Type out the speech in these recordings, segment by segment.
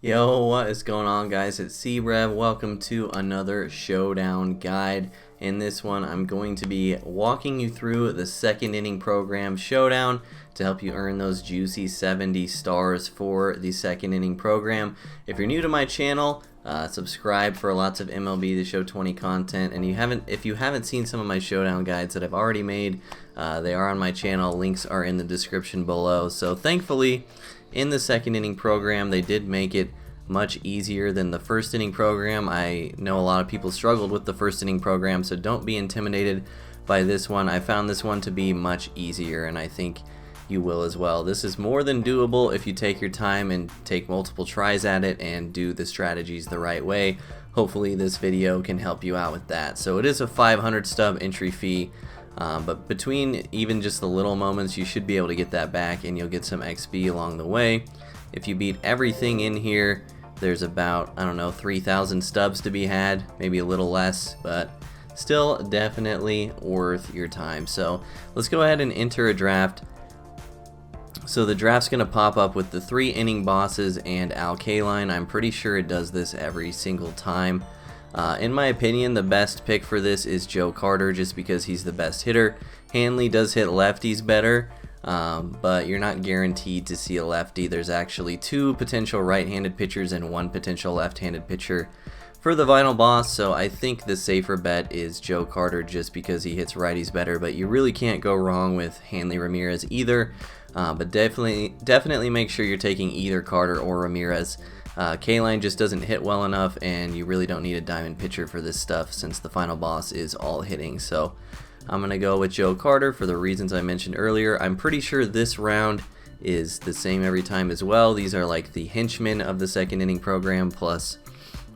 Yo, what is going on, guys? It's C-Rev. Welcome to another Showdown guide. In this one, I'm going to be walking you through the second inning program Showdown to help you earn those juicy 70 stars for the second inning program. If you're new to my channel, subscribe for lots of MLB The Show 20 content. And if you haven't seen some of my Showdown guides that I've already made, they are on my channel. Links are in the description below. So thankfully, in the second inning program, they did make it much easier than the first inning program. I know a lot of people struggled with the first inning program, so don't be intimidated by this one. I found this one to be much easier, and I think you will as well. This is more than doable if you take your time and take multiple tries at it and do the strategies the right way. Hopefully this video can help you out with that. So it is a 500 stub entry fee. But between even just the little moments, you should be able to get that back and you'll get some XP along the way. If you beat everything in here, there's about, I don't know, 3,000 stubs to be had, maybe a little less, but still definitely worth your time. So let's go ahead and enter a draft. So the draft's going to pop up with the 3 inning bosses and Al Kaline. I'm pretty sure it does this every single time. In my opinion, the best pick for this is Joe Carter, just because he's the best hitter. Hanley does hit lefties better, but you're not guaranteed to see a lefty. There's actually 2 potential right-handed pitchers and 1 potential left-handed pitcher for the final boss, so I think the safer bet is Joe Carter just because he hits righties better, but you really can't go wrong with Hanley Ramirez either. But definitely make sure you're taking either Carter or Ramirez. Kaline just doesn't hit well enough, and you really don't need a diamond pitcher for this stuff since the final boss is all hitting. So I'm going to go with Joe Carter for the reasons I mentioned earlier. I'm pretty sure this round is the same every time as well. These are like the henchmen of the second inning program plus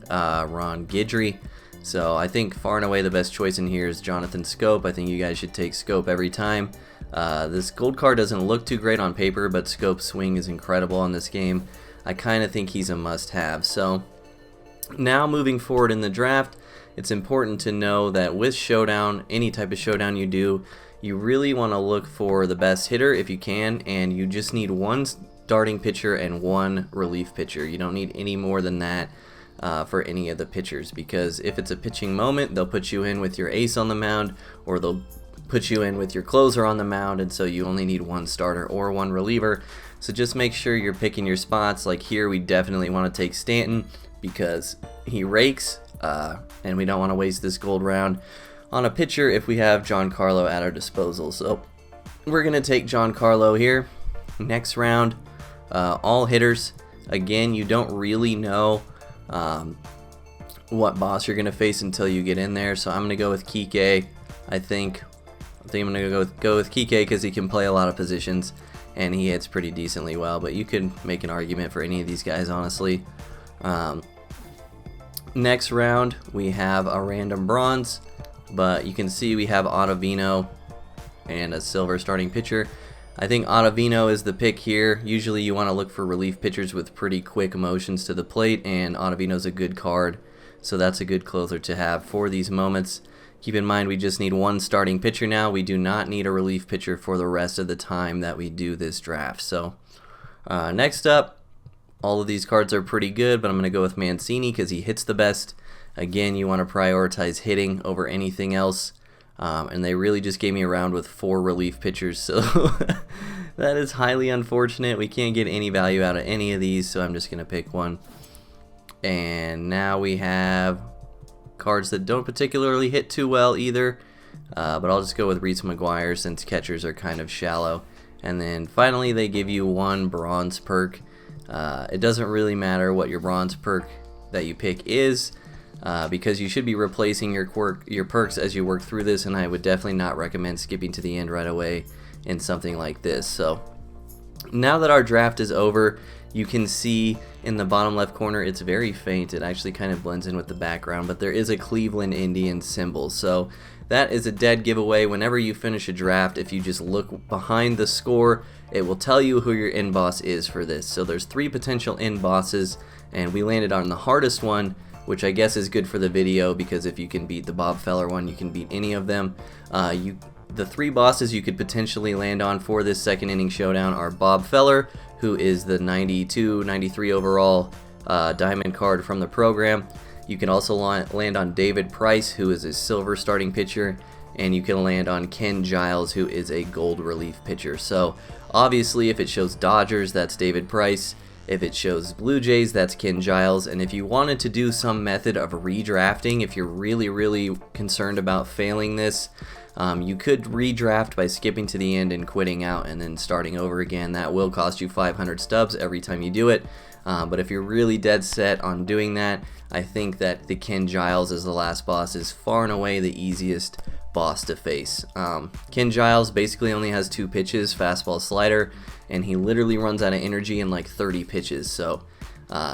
Ron Guidry. So I think far and away the best choice in here is Jonathan Schoop. I think you guys should take Schoop every time. This gold card doesn't look too great on paper, but Schoop's swing is incredible in this game. I kind of think he's a must-have. So now moving forward in the draft, it's important to know that with Showdown, any type of Showdown you do, you really want to look for the best hitter if you can, and you just need 1 starting pitcher and 1 relief pitcher. You don't need any more than that for any of the pitchers, because if it's a pitching moment, they'll put you in with your ace on the mound, or they'll put you in with your closer on the mound, and so you only need 1 starter or 1 reliever. So just make sure you're picking your spots. Like here, we definitely want to take Stanton because he rakes, and we don't want to waste this gold round on a pitcher if we have Giancarlo at our disposal. So we're going to take Giancarlo here. Next round, all hitters. Again, you don't really know what boss you're going to face until you get in there. So I'm going to go with Kike. I think I'm going to go with Kike because he can play a lot of positions and he hits pretty decently well, but you could make an argument for any of these guys, honestly. Next round, we have a random bronze, but you can see we have Ottavino and a silver starting pitcher. I think Ottavino is the pick here. Usually you want to look for relief pitchers with pretty quick motions to the plate, and Ottavino's a good card, so that's a good closer to have for these moments. Keep in mind we just need 1 starting pitcher now. We do not need a relief pitcher for the rest of the time that we do this draft. So next up, all of these cards are pretty good, but I'm going to go with Mancini because he hits the best. Again, you want to prioritize hitting over anything else. And they really just gave me a round with 4 relief pitchers, so that is highly unfortunate. We can't get any value out of any of these, so I'm just going to pick one. And now we have cards that don't particularly hit too well either, but I'll just go with Reese McGuire since catchers are kind of shallow. And then finally they give you 1 bronze perk. It doesn't really matter what your bronze perk that you pick is, because you should be replacing your perks as you work through this, and I would definitely not recommend skipping to the end right away in something like this. So now that our draft is over, you can see in the bottom left corner it's very faint. It actually kind of blends in with the background, but there is a Cleveland Indians symbol. So that is a dead giveaway. Whenever you finish a draft, if you just look behind the score, it will tell you who your end boss is for this. So there's 3 potential end bosses, and we landed on the hardest one, which I guess is good for the video because if you can beat the Bob Feller one, you can beat any of them. The 3 bosses you could potentially land on for this second inning showdown are Bob Feller, who is the 92, 93 overall diamond card from the program. You can also land on David Price, who is a silver starting pitcher, and you can land on Ken Giles, who is a gold relief pitcher. So obviously if it shows Dodgers, that's David Price. If it shows Blue Jays, that's Ken Giles. And if you wanted to do some method of redrafting, if you're really concerned about failing this, you could redraft by skipping to the end and quitting out and then starting over again. That will cost you 500 stubs every time you do it. But if you're really dead set on doing that, I think that the Ken Giles as the last boss is far and away the easiest boss to face. Ken Giles basically only has 2 pitches, fastball, slider, and he literally runs out of energy in like 30 pitches. So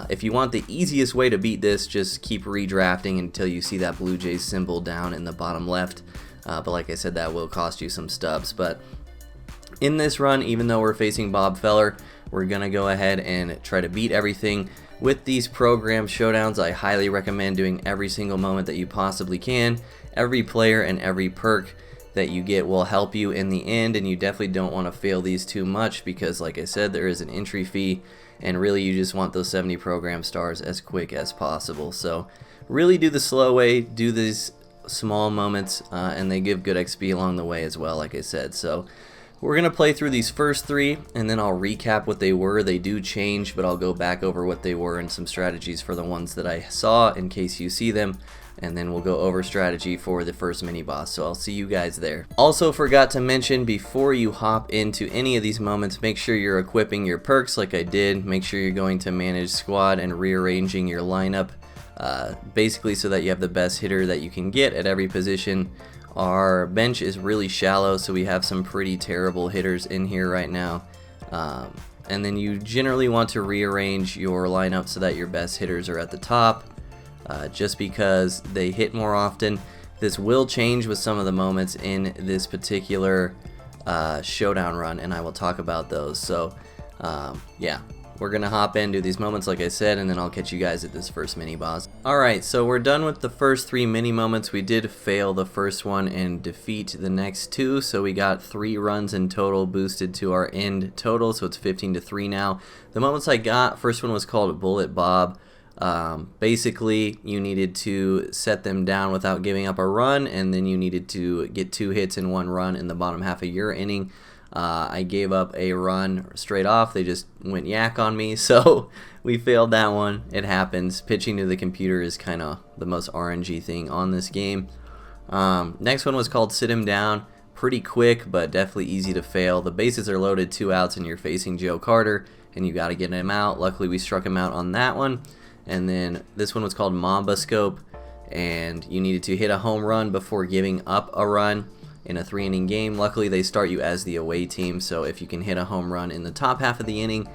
if you want the easiest way to beat this, just keep redrafting until you see that Blue Jays symbol down in the bottom left. But like I said, that will cost you some stubs. But in this run, even though we're facing Bob Feller, we're going to go ahead and try to beat everything. With these program showdowns, I highly recommend doing every single moment that you possibly can. Every player and every perk that you get will help you in the end, and you definitely don't want to fail these too much because, like I said, there is an entry fee, and really you just want those 70 program stars as quick as possible. So really do the slow way, do these small moments, and they give good XP along the way as well, like I said. So we're going to play through these first 3, and then I'll recap what they were. They do change, but I'll go back over what they were and some strategies for the ones that I saw in case you see them, and then we'll go over strategy for the first mini-boss. So I'll see you guys there. Also forgot to mention, before you hop into any of these moments, make sure you're equipping your perks like I did. Make sure you're going to manage squad and rearranging your lineup, basically so that you have the best hitter that you can get at every position. Our bench is really shallow, so we have some pretty terrible hitters in here right now. And then you generally want to rearrange your lineup so that your best hitters are at the top, just because they hit more often. This will change with some of the moments in this particular showdown run, and I will talk about those. So yeah, we're gonna hop in, do these moments like I said, and then I'll catch you guys at this first mini boss. Alright, so we're done with the first 3 mini moments. We did fail the first one and defeat the next 2, so we got 3 runs in total boosted to our end total, so it's 15-3 now. The moments I got, first one was called Bullet Bob. Basically you needed to set them down without giving up a run, and then you needed to get 2 hits in 1 run in the bottom half of your inning. I gave up a run straight off. They just went yak on me, so we failed that one. It happens. Pitching to the computer is kind of the most RNG thing on this game. Next one was called Sit Him Down. Pretty quick, but definitely easy to fail. The bases are loaded, 2 outs, and you're facing Joe Carter, and you got to get him out. Luckily, we struck him out on that one. And then this one was called Mamba Scope, and you needed to hit a home run before giving up a run in a 3-inning game. Luckily, they start you as the away team, so if you can hit a home run in the top half of the inning,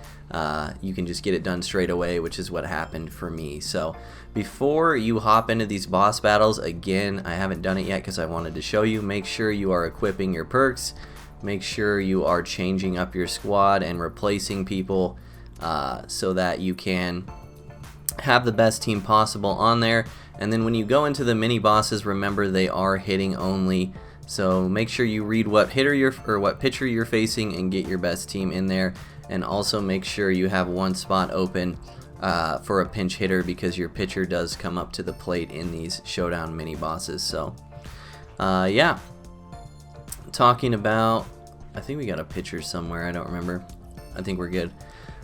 you can just get it done straight away, which is what happened for me. So before you hop into these boss battles, again, I haven't done it yet because I wanted to show you, make sure you are equipping your perks, make sure you are changing up your squad and replacing people so that you can have the best team possible on there. And then when you go into the mini bosses, remember they are hitting only. So make sure you read what pitcher you're facing and get your best team in there. And also make sure you have 1 spot open for a pinch hitter, because your pitcher does come up to the plate in these showdown mini bosses. So yeah, talking about, I think we got a pitcher somewhere, I don't remember. I think we're good.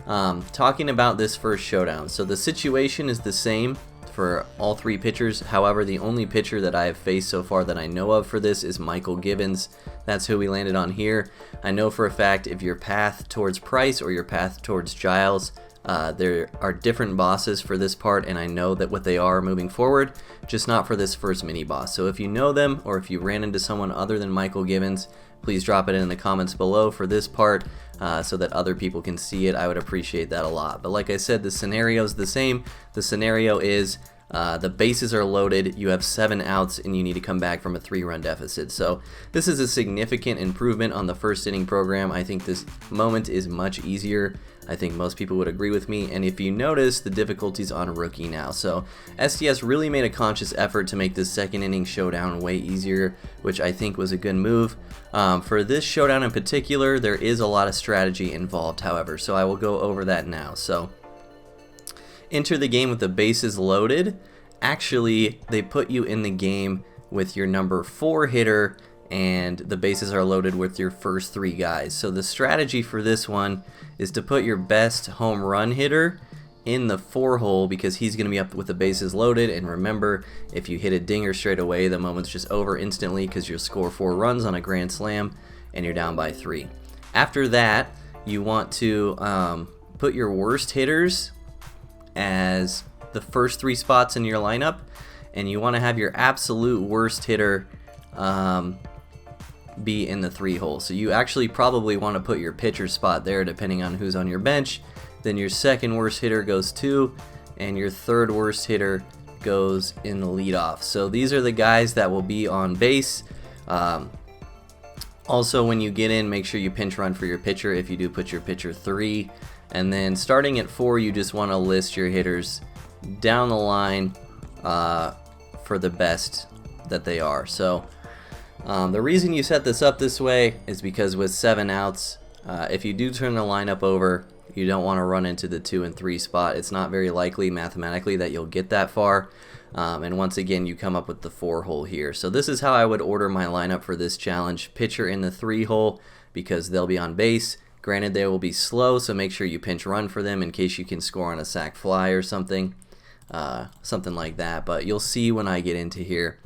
Talking about this first showdown, so the situation is the same for all 3 pitchers. However, the only pitcher that I have faced so far that I know of for this is Michael Gibbons. That's who we landed on here. I know for a fact if your path towards Price or your path towards Giles, there are different bosses for this part, and I know that what they are moving forward, just not for this first mini boss. So if you know them, or if you ran into someone other than Michael Gibbons, please drop it in the comments below for this part, so that other people can see it. I would appreciate that a lot. But like I said, the scenario is the same. The scenario is the bases are loaded, you have 7 outs, and you need to come back from a 3-run deficit. So this is a significant improvement on the first inning program. I think this moment is much easier. I think most people would agree with me. And if you notice, the difficulty's on rookie now. So SDS really made a conscious effort to make this second inning showdown way easier, which I think was a good move. For this showdown in particular, there is a lot of strategy involved, however, so I will go over that now. So enter the game with the bases loaded, actually they put you in the game with your number 4 hitter, and the bases are loaded with your first 3 guys. So the strategy for this one is to put your best home run hitter in the 4 hole, because he's going to be up with the bases loaded. And remember, if you hit a dinger straight away, the moment's just over instantly, because you'll score 4 runs on a grand slam and you're down by 3. After that, you want to put your worst hitters as the first 3 spots in your lineup, and you want to have your absolute worst hitter be in the 3 hole. So you actually probably want to put your pitcher spot there, depending on who's on your bench. Then your second worst hitter goes 2, and your third worst hitter goes in the leadoff. So these are the guys that will be on base. Also, when you get in, make sure you pinch run for your pitcher if you do put your pitcher 3. And then starting at 4, you just want to list your hitters down the line for the best that they are. So the reason you set this up this way is because with 7 outs, if you do turn the lineup over, you don't want to run into the 2 and 3 spot. It's not very likely mathematically that you'll get that far. And once again, you come up with the 4 hole here. So this is how I would order my lineup for this challenge. Pitcher in the 3 hole, because they'll be on base. Granted, they will be slow, so make sure you pinch run for them in case you can score on a sac fly or something. Something like that. But you'll see when I get into here.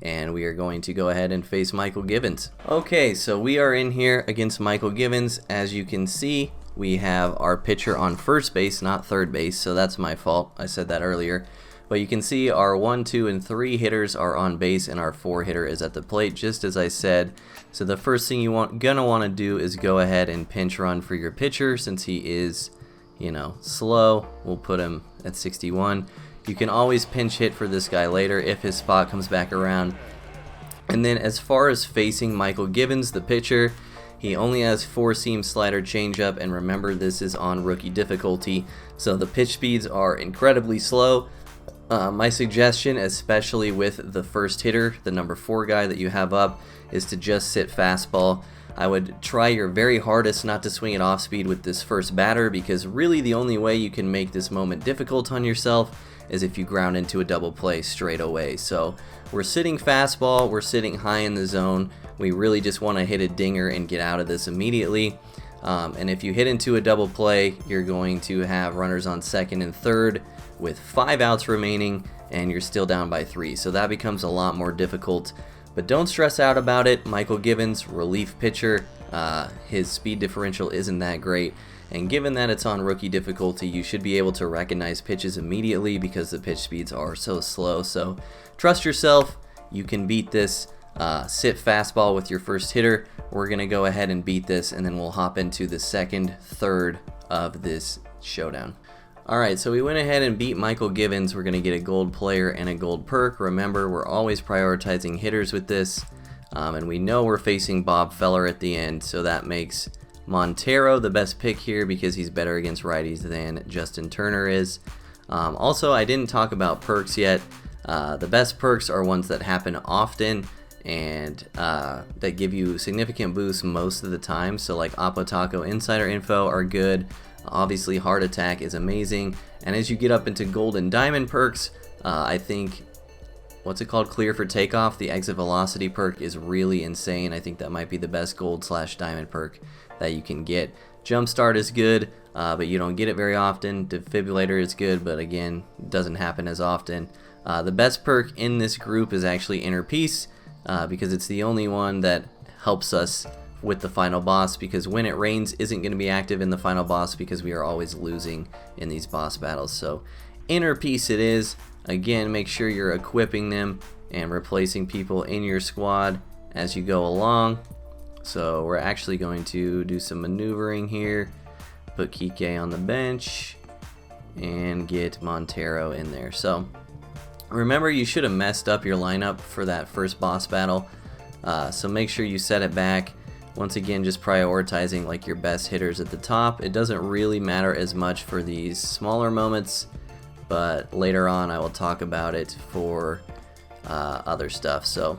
And we are going to go ahead and face Michael Givens. Okay, so we are in here against Michael Givens. As you can see, we have our pitcher on first base, not third base, so that's my fault. I said that earlier. But you can see our 1, 2, and 3 hitters are on base, and our 4 hitter is at the plate, just as I said. So the first thing you gonna want to do is go ahead and pinch run for your pitcher, since he is, slow. We'll put him at 61. You can always pinch hit for this guy later if his spot comes back around. And then as far as facing Michael Givens, the pitcher, he only has 4-seam slider changeup, and remember, this is on rookie difficulty, so the pitch speeds are incredibly slow. My suggestion, especially with the first hitter, the number 4 guy that you have up, is to just sit fastball. I would try your very hardest not to swing it off speed with this first batter, because really the only way you can make this moment difficult on yourself is if you ground into a double play straight away. So we're sitting fastball, we're sitting high in the zone. We really just want to hit a dinger and get out of this immediately. And if you hit into a double play, you're going to have runners on second and third with 5 outs remaining, and you're still down by 3. So that becomes a lot more difficult. But don't stress out about it. Michael Givens, relief pitcher, his speed differential isn't that great. And given that it's on rookie difficulty, you should be able to recognize pitches immediately because the pitch speeds are so slow. So trust yourself. You can beat this. Sit fastball with your first hitter. We're going to go ahead and beat this, and then we'll hop into the second, third of this showdown. Alright, so we went ahead and beat Michael Givens. We're going to get a gold player and a gold perk. Remember, we're always prioritizing hitters with this. And we know we're facing Bob Feller at the end, so that makes Montero the best pick here because he's better against righties than Justin Turner is. Also, I didn't talk about perks yet. The best perks are ones that happen often and that give you significant boosts most of the time. So like Apotaco Insider Info are good. Obviously Heart Attack is amazing. And as you get up into Gold and Diamond perks, I think, what's it called? Clear for Takeoff, the Exit Velocity perk is really insane. I think that might be the best Gold/Diamond perk that you can get. Jumpstart is good, but you don't get it very often. Defibrillator is good, but again, doesn't happen as often. The best perk in this group is actually Inner Peace, because it's the only one that helps us with the final boss, because When It Rains isn't going to be active in the final boss because we are always losing in these boss battles. So Inner Peace it is. Again, make sure you're equipping them and replacing people in your squad as you go along. So we're actually going to do some maneuvering here, put Kike on the bench, and get Montero in there. So remember, you should have messed up your lineup for that first boss battle, so make sure you set it back. Once again, just prioritizing like your best hitters at the top. It doesn't really matter as much for these smaller moments, but later on I will talk about it for other stuff. So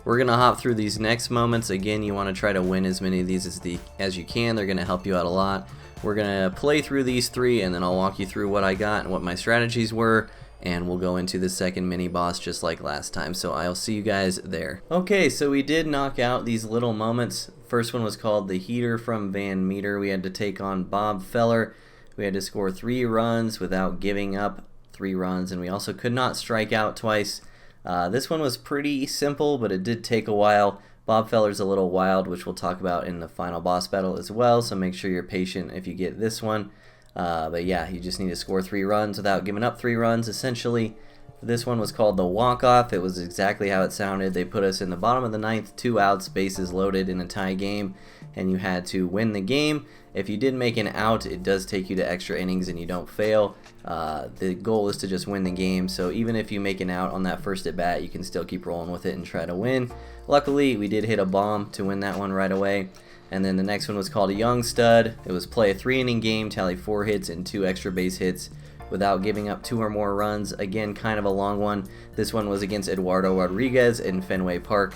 we're gonna hop through these next moments. Again, you want to try to win as many of these as you can. They're gonna help you out a lot. we're going to play through these 3, and then I'll walk you through what I got and what my strategies were, and we'll go into the second mini boss just like last time. So I'll see you guys there. Okay, so we did knock out these little moments. First one was called the Heater from Van Meter. We had to take on Bob Feller. We had to score 3 runs without giving up 3 runs, and we also could not strike out twice. This one was pretty simple, but it did take a while. Bob Feller's a little wild, which we'll talk about in the final boss battle as well, so make sure you're patient if you get this one. But yeah, you just need to score 3 runs without giving up 3 runs, essentially. This one was called the walk-off. It was exactly how it sounded. They put us in the bottom of the 9th, 2 outs, bases loaded in a tie game, and you had to win the game. If you did make an out, it does take you to extra innings and you don't fail. The goal is to just win the game, so even if you make an out on that first at bat, you can still keep rolling with it and try to win. Luckily, we did hit a bomb to win that one right away. And then the next one was called a Young Stud. It was play a 3-inning game, tally 4 hits and 2 extra base hits without giving up 2 or more runs. Again, kind of a long one. This one was against Eduardo Rodriguez in Fenway Park,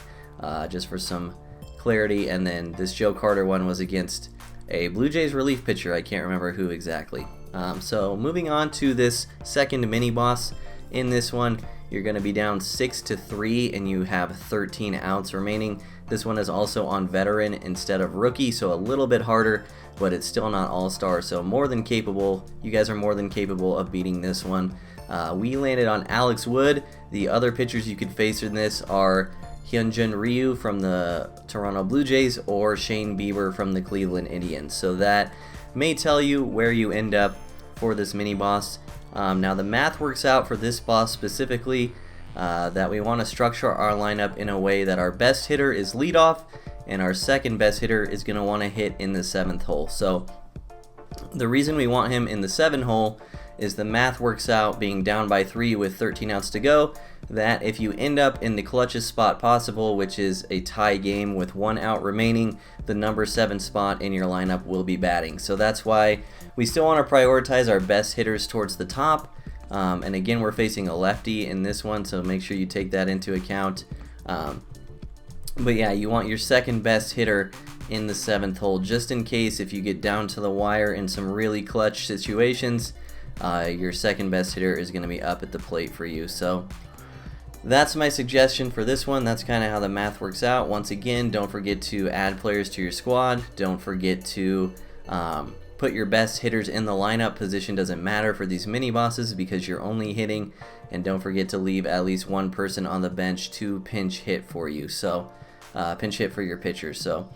just for some clarity. And then this Joe Carter one was against a Blue Jays relief pitcher. I can't remember who exactly. So moving on to this second mini boss. In this one, you're going to be down 6-3 and you have 13 outs remaining. This one is also on veteran instead of rookie, so a little bit harder, but it's still not all-star, so more than capable. You guys are more than capable of beating this one. We landed on Alex Wood. The other pitchers you could face in this are Hyunjin Ryu from the Toronto Blue Jays or Shane Bieber from the Cleveland Indians. So that may tell you where you end up for this mini boss. Now the math works out for this boss specifically that we want to structure our lineup in a way that our best hitter is leadoff and our second best hitter is going to want to hit in the 7th hole. So the reason we want him in the 7 hole is the math works out, being down by 3 with 13 outs to go, that if you end up in the clutchest spot possible, which is a tie game with 1 out remaining, the number 7 spot in your lineup will be batting. So that's why we still want to prioritize our best hitters towards the top. And again, we're facing a lefty in this one, so make sure you take that into account. But yeah, you want your second best hitter in the 7th hole, just in case if you get down to the wire in some really clutch situations, your second best hitter is going to be up at the plate for you. So that's my suggestion for this one. That's kind of how the math works out. Once again, don't forget to add players to your squad. Don't forget to put your best hitters in the lineup. Position doesn't matter for these mini bosses because you're only hitting. And don't forget to leave at least 1 person on the bench to pinch hit for you. So pinch hit for your pitchers. So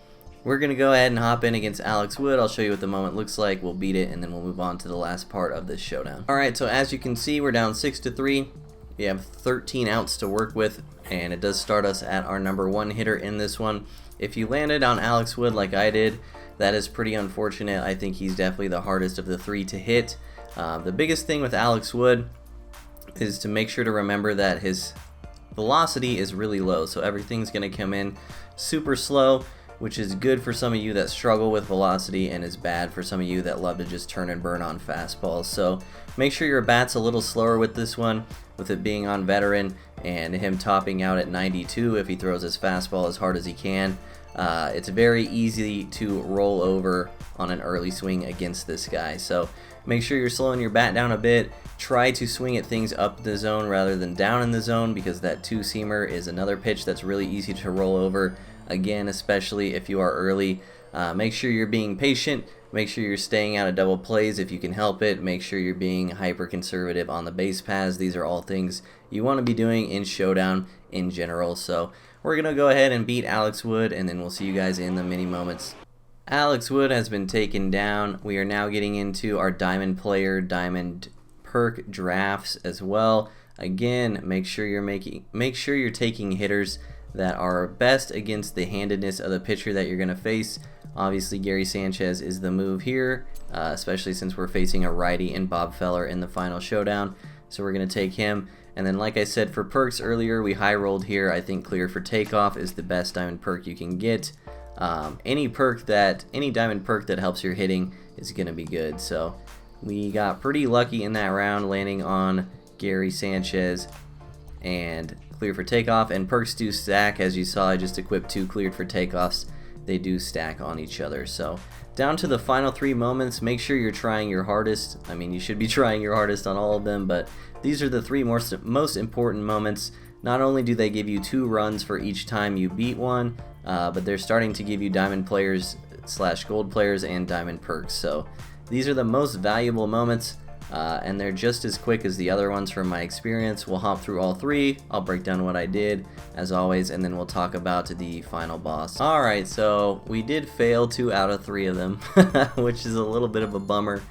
we're going to go ahead and hop in against Alex Wood. I'll show you what the moment looks like. We'll beat it, and then we'll move on to the last part of this showdown. Alright, so as you can see, we're down 6-3. We have 13 outs to work with, and it does start us at our number 1 hitter in this one. If you landed on Alex Wood like I did, that is pretty unfortunate. I think he's definitely the hardest of the 3 to hit. The biggest thing with Alex Wood is to make sure to remember that his velocity is really low, so everything's going to come in super slow, which is good for some of you that struggle with velocity and is bad for some of you that love to just turn and burn on fastballs. So make sure your bat's a little slower with this one, with it being on veteran and him topping out at 92 if he throws his fastball as hard as he can. It's very easy to roll over on an early swing against this guy. So make sure you're slowing your bat down a bit. Try to swing at things up the zone rather than down in the zone, because that 2-seamer is another pitch that's really easy to roll over. Again, especially if you are early. Make sure you're being patient. Make sure you're staying out of double plays if you can help it. Make sure you're being hyper conservative on the base paths. These are all things you want to be doing in Showdown in general. So we're going to go ahead and beat Alex Wood, and then we'll see you guys in the mini moments. Alex Wood has been taken down. We are now getting into our Diamond Player, Diamond Perk drafts as well. Again, make sure you're taking hitters that are best against the handedness of the pitcher that you're going to face. Obviously, Gary Sanchez is the move here, especially since we're facing a righty in Bob Feller in the final showdown. So we're going to take him. And then, like I said, for perks earlier, we high rolled here. I think Clear for Takeoff is the best diamond perk you can get. Any diamond perk that helps your hitting is going to be good. So we got pretty lucky in that round, landing on Gary Sanchez and Clear for Takeoff. And perks do stack. As you saw, I just equipped 2 cleared for takeoffs they do stack on each other. So down to the final 3 moments, make sure you're trying your hardest. I mean, you should be trying your hardest on all of them, but these are the 3 most important moments. Not only do they give you 2 runs for each time you beat one, but they're starting to give you diamond players / gold players and diamond perks. So these are the most valuable moments, and they're just as quick as the other ones from my experience. We'll hop through all 3. I'll break down what I did as always, and then we'll talk about the final boss. Alright, so we did fail 2 out of 3 of them, which is a little bit of a bummer.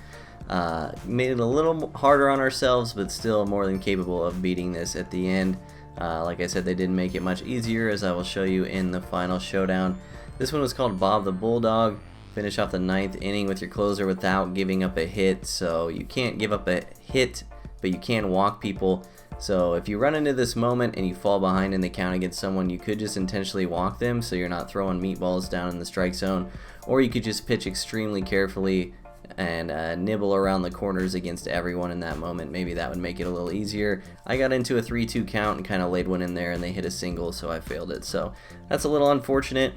Made it a little harder on ourselves, but still more than capable of beating this at the end. Like I said, they didn't make it much easier, as I will show you in the final showdown. This one was called Bob the Bulldog. Finish off the 9th inning with your closer without giving up a hit. So you can't give up a hit, but you can walk people. So if you run into this moment and you fall behind in the count against someone, you could just intentionally walk them so you're not throwing meatballs down in the strike zone. Or you could just pitch extremely carefully and nibble around the corners against everyone in that moment. Maybe that would make it a little easier. I got into a 3-2 count and kind of laid one in there, and they hit a single, so I failed it. So that's a little unfortunate.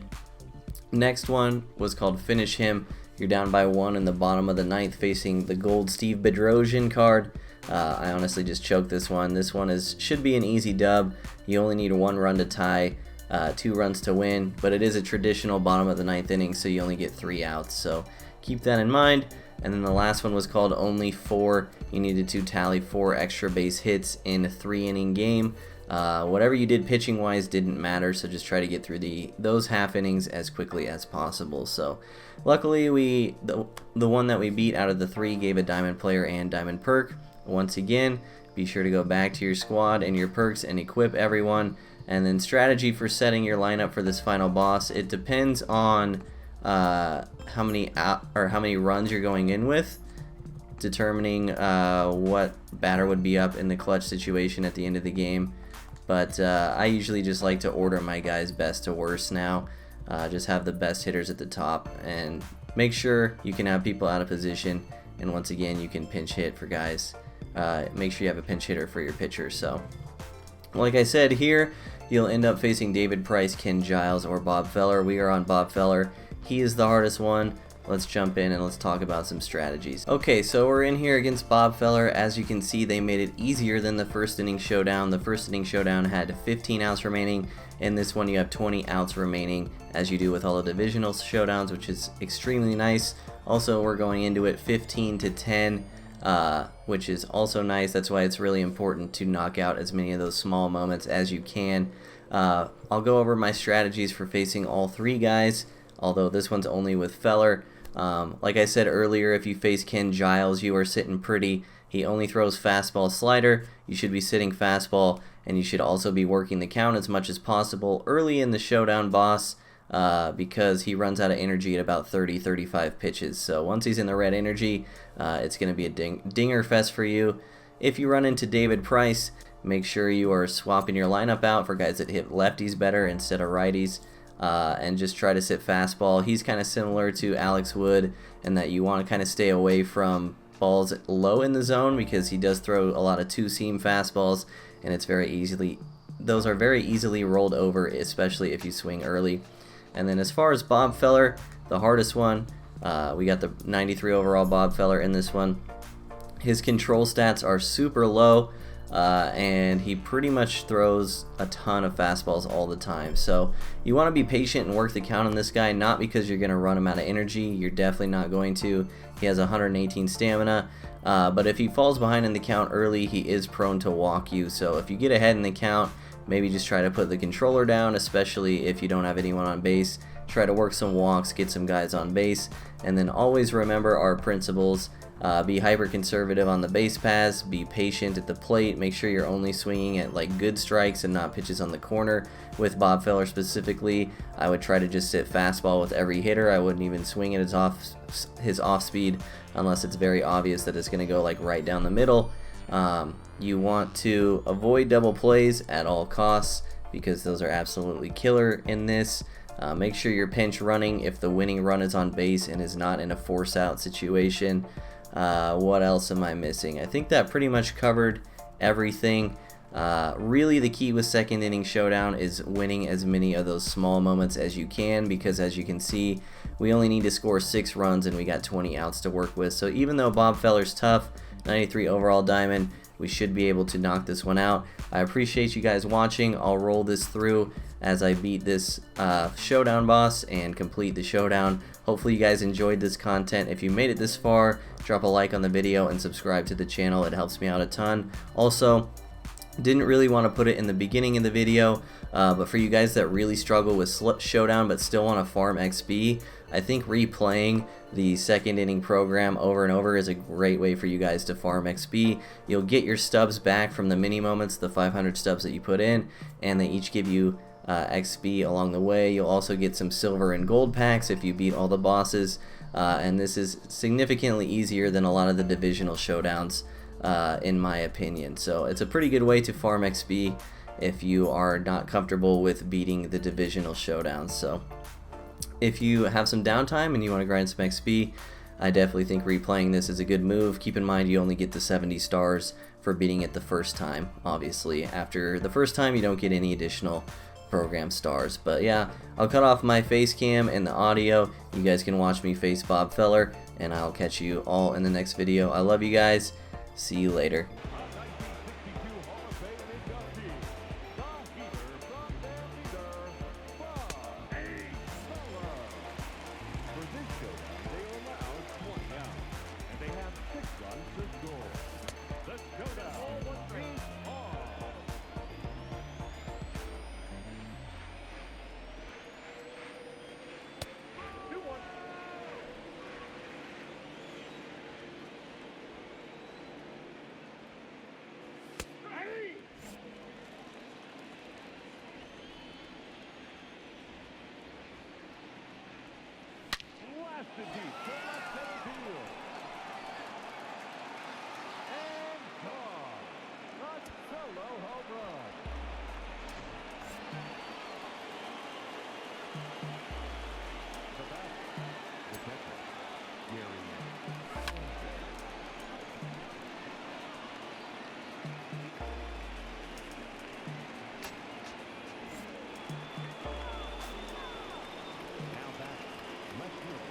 Next one was called Finish Him. You're down by 1 in the bottom of the 9th facing the gold Steve Bedrosian card. I honestly just choked this one. This one should be an easy dub. You only need 1 run to tie, 2 runs to win, but it is a traditional bottom of the 9th inning, so you only get 3 outs. So keep that in mind. And then the last one was called Only 4. You needed to tally 4 extra base hits in a 3-inning game. Whatever you did pitching wise didn't matter, so just try to get through those half innings as quickly as possible. So luckily the one that we beat out of the 3 gave a diamond player and diamond perk. Once again, be sure to go back to your squad and your perks and equip everyone. And then strategy for setting your lineup for this final boss, it depends on how many runs you're going in with, determining what batter would be up in the clutch situation at the end of the game. But I usually just like to order my guys best to worst now. Just have the best hitters at the top, and make sure you can have people out of position. And once again, you can pinch hit for guys. Make sure you have a pinch hitter for your pitcher. So like I said, here you'll end up facing David Price, Ken Giles, or Bob Feller. We are on Bob Feller. He is the hardest one. Let's jump in and let's talk about some strategies. Okay, so we're in here against Bob Feller. As you can see, they made it easier than the first inning showdown. The first inning showdown had 15 outs remaining. In this one, you have 20 outs remaining, as you do with all the divisional showdowns, which is extremely nice. Also, we're going into it 15-10, which is also nice. That's why it's really important to knock out as many of those small moments as you can. I'll go over my strategies for facing all 3 guys, although this one's only with Feller. Like I said earlier, if you face Ken Giles, you are sitting pretty. He only throws fastball slider. You should be sitting fastball, and you should also be working the count as much as possible early in the showdown boss, because he runs out of energy at about 30-35 pitches. So once he's in the red energy, it's going to be a dinger fest for you. If you run into David Price, make sure you are swapping your lineup out for guys that hit lefties better instead of righties. And just try to sit fastball. He's kind of similar to Alex Wood in that you want to kind of stay away from balls low in the zone, because he does throw a lot of 2-seam fastballs, and those are very easily rolled over, especially if you swing early. And then as far as Bob Feller, the hardest one, we got the 93 overall Bob Feller in this one. His control stats are super low. And he pretty much throws a ton of fastballs all the time. So you want to be patient and work the count on this guy, not because you're going to run him out of energy. You're definitely not going to. He has 118 stamina, but if he falls behind in the count early, he is prone to walk you. So if you get ahead in the count, maybe just try to put the controller down, especially if you don't have anyone on base. Try to work some walks, get some guys on base, and then always remember our principles. Be hyper conservative on the base paths, be patient at the plate, make sure you're only swinging at like good strikes and not pitches on the corner. With Bob Feller specifically, I would try to just sit fastball with every hitter. I wouldn't even swing at his off speed unless it's very obvious that it's going to go like right down the middle. You want to avoid double plays at all costs, because those are absolutely killer in this. Make sure you're pinch running if the winning run is on base and is not in a force out situation. What else am I missing? I think that pretty much covered everything. Really, the key with second inning showdown is winning as many of those small moments as you can, because as you can see, we only need to score 6 runs and we got 20 outs to work with. So even though Bob Feller's tough, 93 overall diamond, we should be able to knock this one out. I appreciate you guys watching. I'll roll this through as I beat this showdown boss and complete the showdown. Hopefully you guys enjoyed this content. If you made it this far, drop a like on the video and subscribe to the channel. It helps me out a ton. Also, didn't really want to put it in the beginning of the video, but for you guys that really struggle with showdown but still want to farm XP, I think replaying the second inning program over and over is a great way for you guys to farm XP. You'll get your stubs back from the mini moments, the 500 stubs that you put in, and they each give you XP along the way. You'll also get some silver and gold packs if you beat all the bosses, and this is significantly easier than a lot of the divisional showdowns, in my opinion. So it's a pretty good way to farm XP if you are not comfortable with beating the divisional showdowns. So if you have some downtime and you want to grind some XP, I definitely think replaying this is a good move. Keep in mind you only get the 70 stars for beating it the first time. Obviously, after the first time you don't get any additional program stars. But yeah, I'll cut off my face cam and the audio. You guys can watch me face Bob Feller, and I'll catch you all in the next video. I love you guys. See you later. Deep to left center field. And gone. A solo home run. The bat, the catcher, Gerrit. Now back, left field.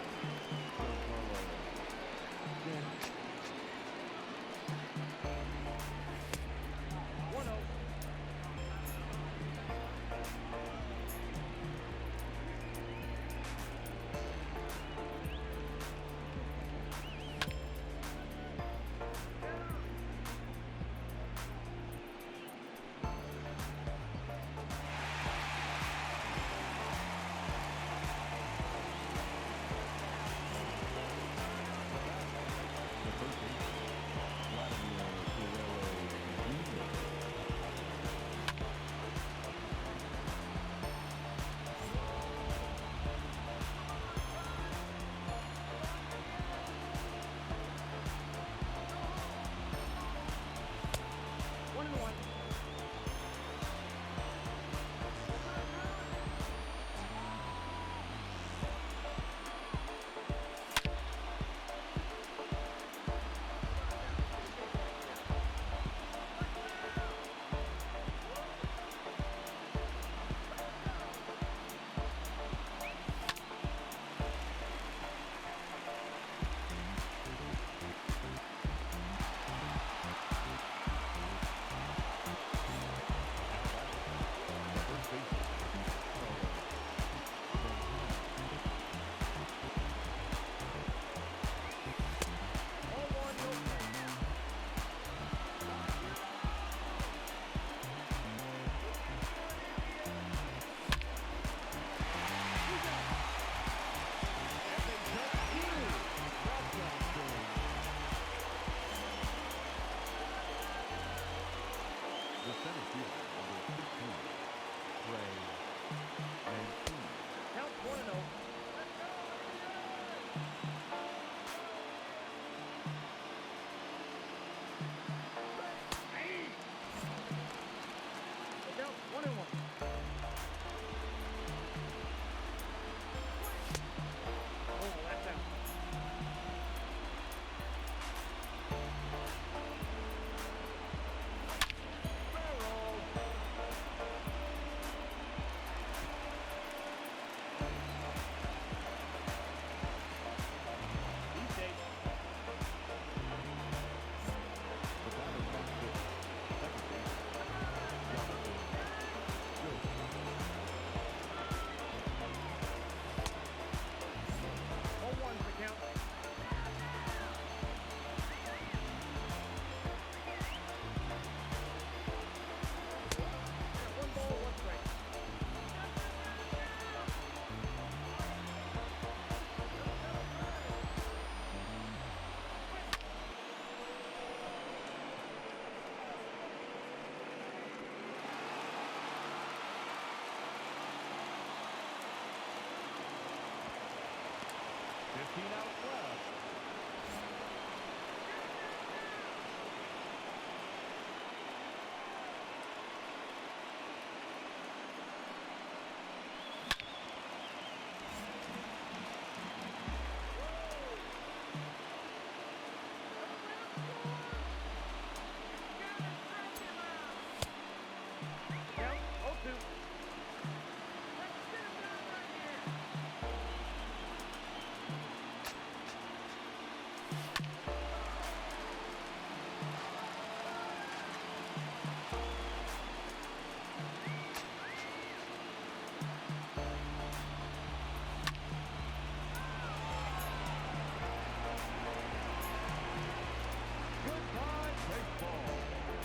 Goodbye, baseball.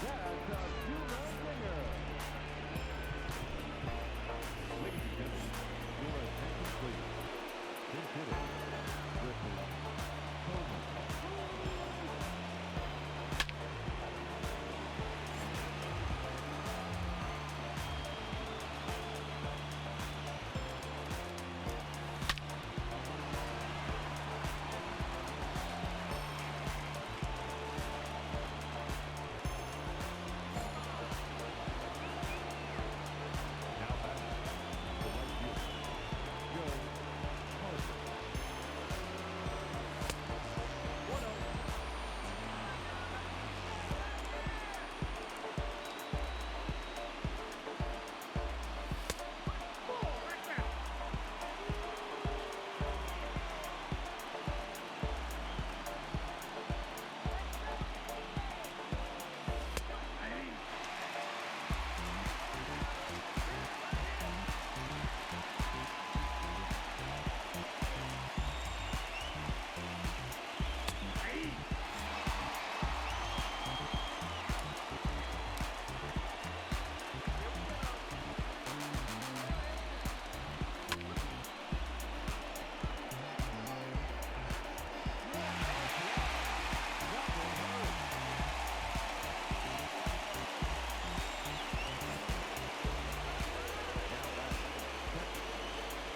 That's a two-run dinger. Ladies and gentlemen, your attention please. This hitter, Griffin Coleman. Now back to right field. Joe Carter. 1-0.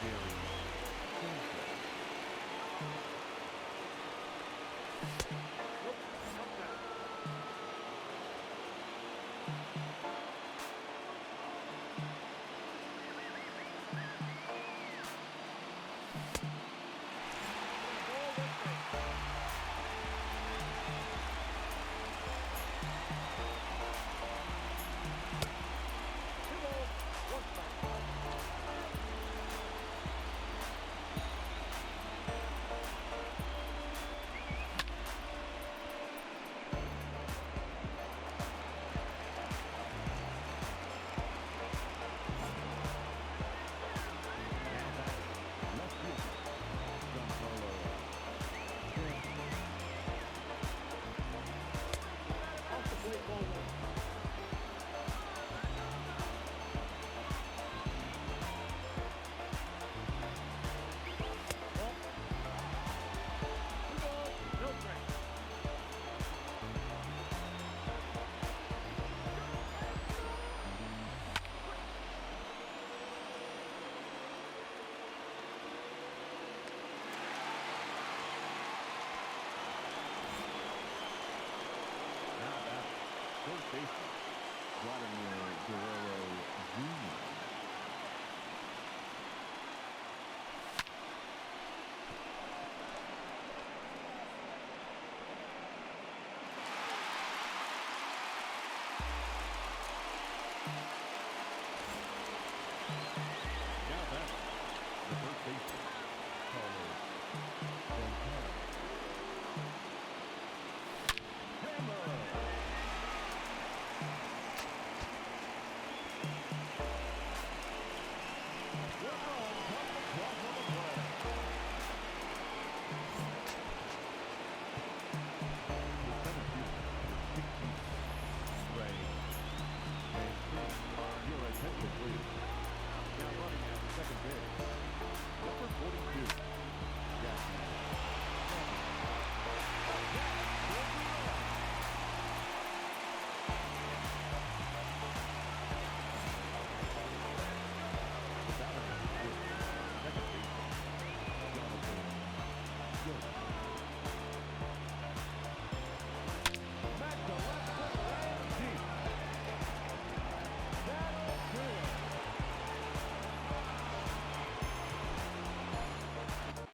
Gerrit.